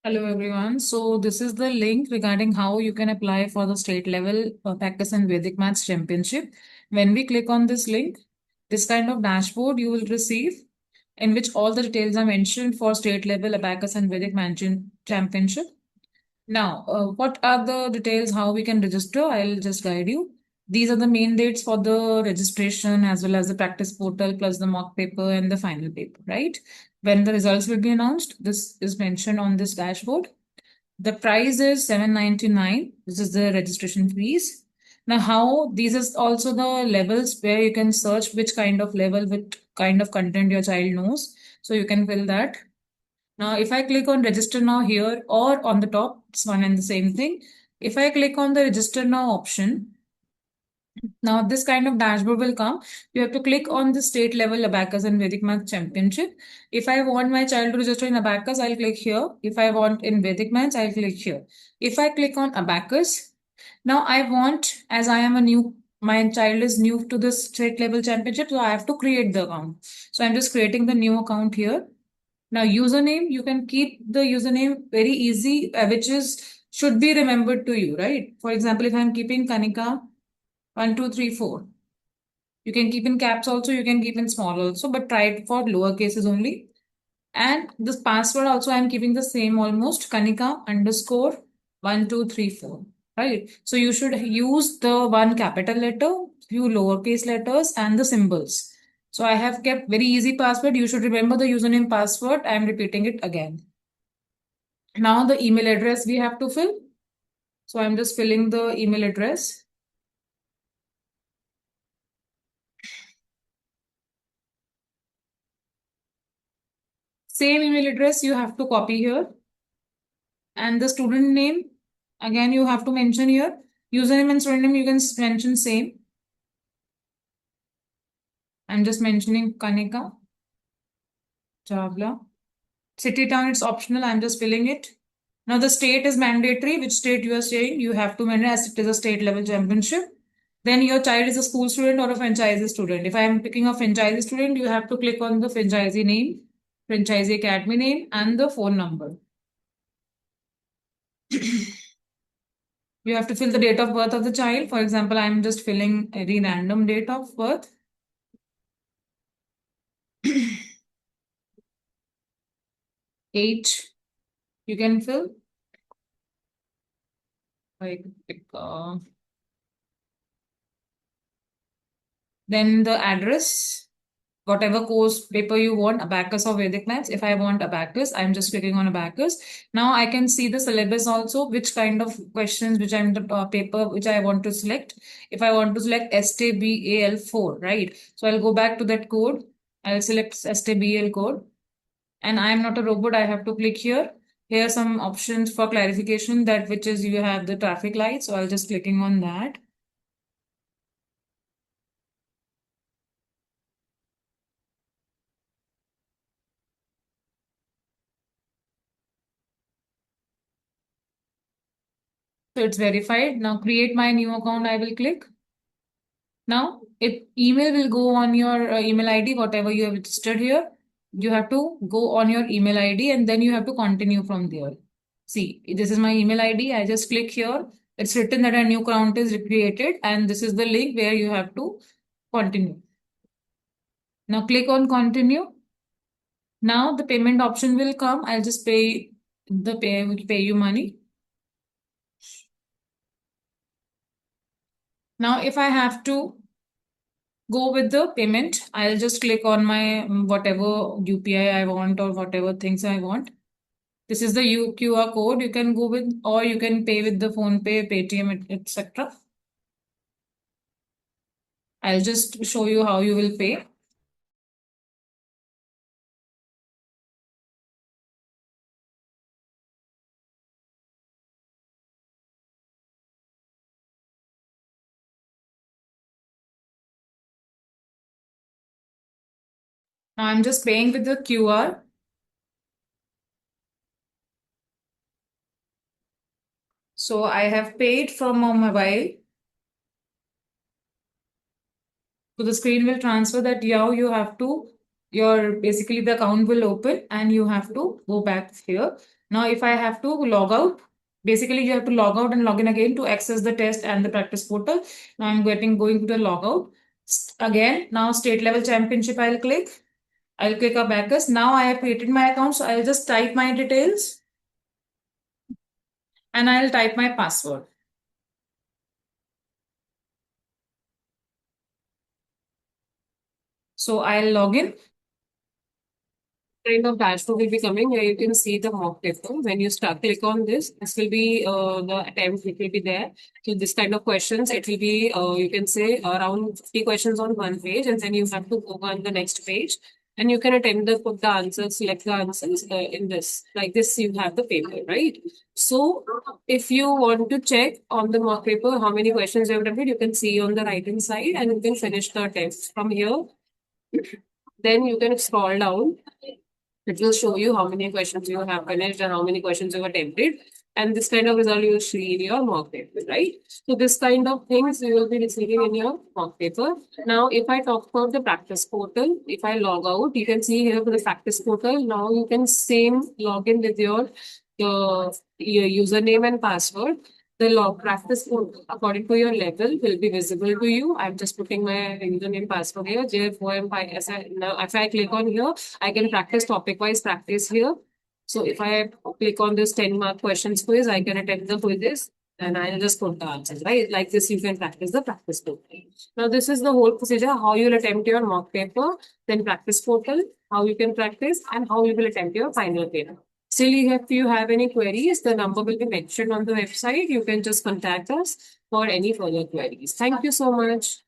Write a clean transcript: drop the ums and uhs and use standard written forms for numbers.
Hello everyone. So this is the link regarding how you can apply for the state level Practice and Vedic Maths Championship. When we click on this link, this kind of dashboard you will receive in which all the details are mentioned for state level Abacus and Vedic Maths Championship. Now, what are the details how we can register? I'll just guide you. These are the main dates for the registration as well as the practice portal plus the mock paper and the final paper, right? When the results will be announced, this is mentioned on this dashboard. The price is 799. This is the registration fees. Now, how these is also the levels where you can search which kind of level, with kind of content your child knows. So you can fill that. Now, if I click on register now here or on the top, it's one and the same thing. If I click on the register now option, now this kind of dashboard will come. You have to click on the state level Abacus and Vedic Maths Championship. If I want my child to register in Abacus, I'll click here. If I want in Vedic Maths, I'll click here. If I click on Abacus, now I want, as I am a new, my child is new to this state level championship, so I have to create the account. So I'm just creating the new account here. Now, username, you can keep the username very easy, which is should be remembered to you, right? For example, if I'm keeping Kanika 1234, you can keep in caps also, you can keep in small also, but try it for lower cases only. And this password also, I'm keeping the same almost Kanika underscore 1234, right? So you should use the one capital letter, few lowercase letters, and the symbols. So I have kept very easy password. You should remember the username password. I am repeating it again. Now the email address we have to fill. So I'm just filling the email address. Same email address you have to copy here. And the student name, again, you have to mention here. Username and student name, you can mention same. I'm just mentioning Kanika Chavla. City town, it's optional. I'm just filling it. Now the state is mandatory. Which state you are staying, you have to mention as it is a state level championship. Then your child is a school student or a franchisee student. If I am picking a franchisee student, you have to click on the franchisee name, franchisee academy name, and the phone number. You have to fill the date of birth of the child. For example, I'm just filling any random date of birth. Age, you can fill. Like, then the address, whatever course paper you want, Abacus or Vedic Maths. If I want Abacus, I'm just clicking on Abacus. Now I can see the syllabus also, which kind of questions, which I'm the paper, which I want to select. If I want to select STBAL4, right? So I'll go back to that code. I'll select STBAL code. And I'm not a robot. I have to click here. Here are some options for clarification that which is you have the traffic light. So I'll just clicking on that. So it's verified. Now create my new account. I will click. Now it email will go on your email ID, whatever you have registered here. You have to go on your email ID and then you have to continue from there. See, this is my email ID. I just click here. It's written that a new account is created and this is the link where you have to continue. Now click on continue. Now the payment option will come. I'll just pay pay you money. Now if I have to go with the payment, I'll just click on my whatever UPI I want or whatever things I want. This is the QR code you can go with, or you can pay with the phone pay, Paytm, etc. I'll just show you how you will pay. Now I'm just paying with the QR. So I have paid from my mobile. So the screen will transfer that now you have to, your basically the account will open and you have to go back here. Now, if I have to log out, basically you have to log out and log in again to access the test and the practice portal. Now I'm going to the logout. Again, now state level championship, I'll click Abacus. Now I have created my account, so I'll just type my details and I'll type my password. So I'll log in. Kind of dashboard will be coming where you can see the mock paper. When you start click on this will be the attempt which will be there. So this kind of questions, it will be you can say around 50 questions on one page, and then you have to go on the next page, and you can attempt to put the answers, select the answers in this. Like this, you have the paper, right? So if you want to check on the mock paper how many questions you have attempted, you can see on the right hand side, and you can finish the test from here. Then you can scroll down. It will show you how many questions you have finished and how many questions you have attempted. And this kind of result you will see in your mock paper, right? So this kind of things you will be receiving in your mock paper. Now, if I talk about the practice portal, if I log out, you can see here for the practice portal. Now you can same log in with your username and password. The log practice portal, according to your level, will be visible to you. I'm just putting my username password here. Now, if I click on here, I can practice topic wise practice here. So if I click on this 10-mark questions quiz, I can attempt the quizzes and I'll just put the answers, right? Like this, you can practice the practice portal. Now, this is the whole procedure, how you'll attempt your mock paper, then practice portal, how you can practice, and how you will attempt your final paper. Still, if you have any queries, the number will be mentioned on the website. You can just contact us for any further queries. Thank you so much.